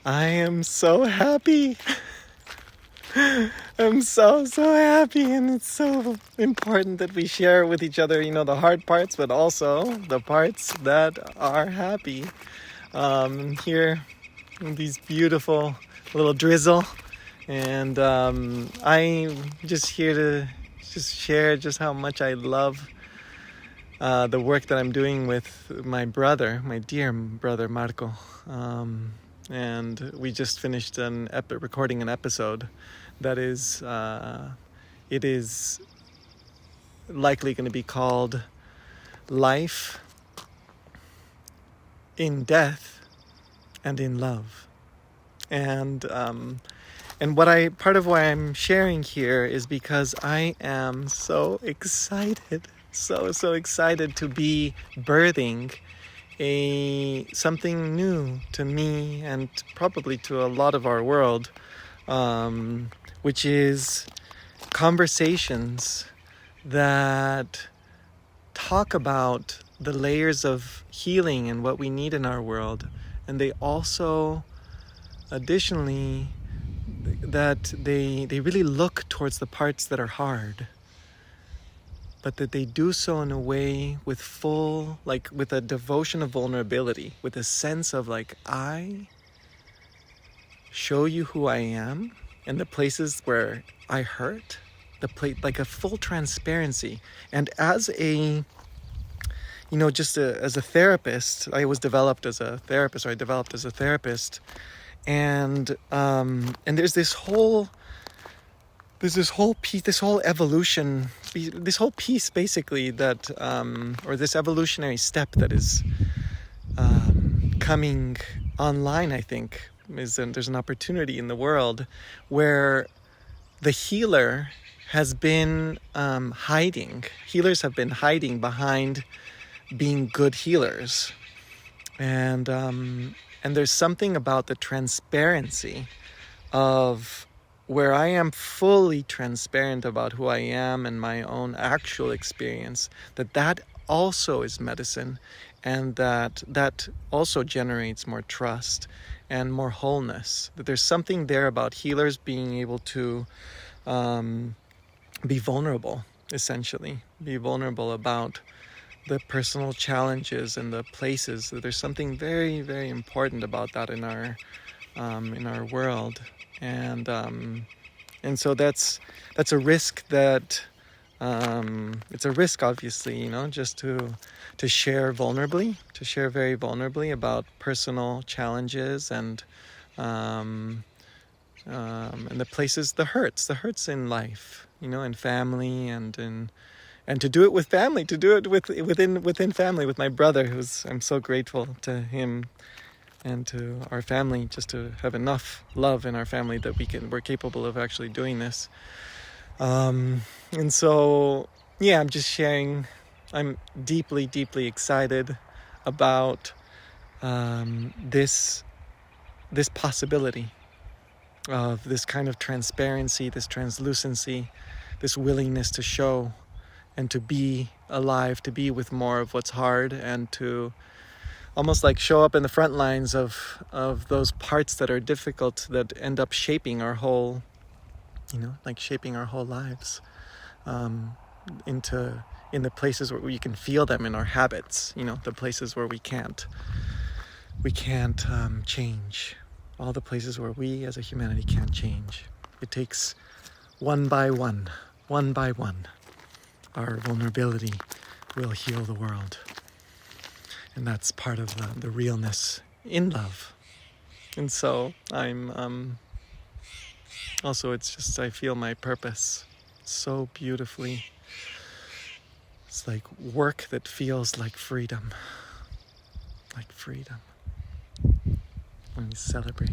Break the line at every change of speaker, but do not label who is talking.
I am so happy. I'm so happy, and it's so important that we share with each other, the hard parts, but also the parts that are happy. Here, these beautiful little drizzle, and I'm just here to just share just how much I love the work that I'm doing with my brother, my dear brother Marco. And we just finished recording an episode that is it is likely going to be called Life in Death and in Love. And part of why I'm sharing here is because I am so excited, so excited to be birthing something new to me and probably to a lot of our world, which is conversations that talk about the layers of healing and what we need in our world. And they also, additionally, that they really look towards the parts that are hard, but that they do so in a way with with a devotion of vulnerability, with a sense of I show you who I am and the places where I hurt, like a full transparency. And as a therapist, I developed as a therapist, and there's this whole piece, this whole evolution, this whole piece basically that, or this evolutionary step that is coming online, I think, there's an opportunity in the world where the healer has been hiding. Healers have been hiding behind being good healers. And there's something about the transparency of where I am fully transparent about who I am and my own actual experience, that also is medicine, and that also generates more trust and more wholeness. That there's something there about healers being able to be vulnerable, essentially. Be vulnerable about the personal challenges and the places. There's something very, very important about that in our world. And so that's a risk that it's a risk, obviously, just to share vulnerably, to share very vulnerably about personal challenges and the places, the hurts in life, in family, and to do it with family, to do it within family, with my brother, I'm so grateful to him and to our family, just to have enough love in our family that we're capable of actually doing this. And so, yeah, I'm just sharing. I'm deeply, deeply excited about this possibility of this kind of transparency, this translucency, this willingness to show and to be alive, to be with more of what's hard, and to almost show up in the front lines of those parts that are difficult, that end up shaping our whole, shaping our whole lives, in the places where we can feel them in our habits, the places where we can't change, all the places where we as a humanity can't change. It takes one by one, our vulnerability will heal the world. And that's part of the realness in love. And so I'm also, it's just, I feel my purpose so beautifully. It's like work that feels like freedom. Like freedom. When we celebrate.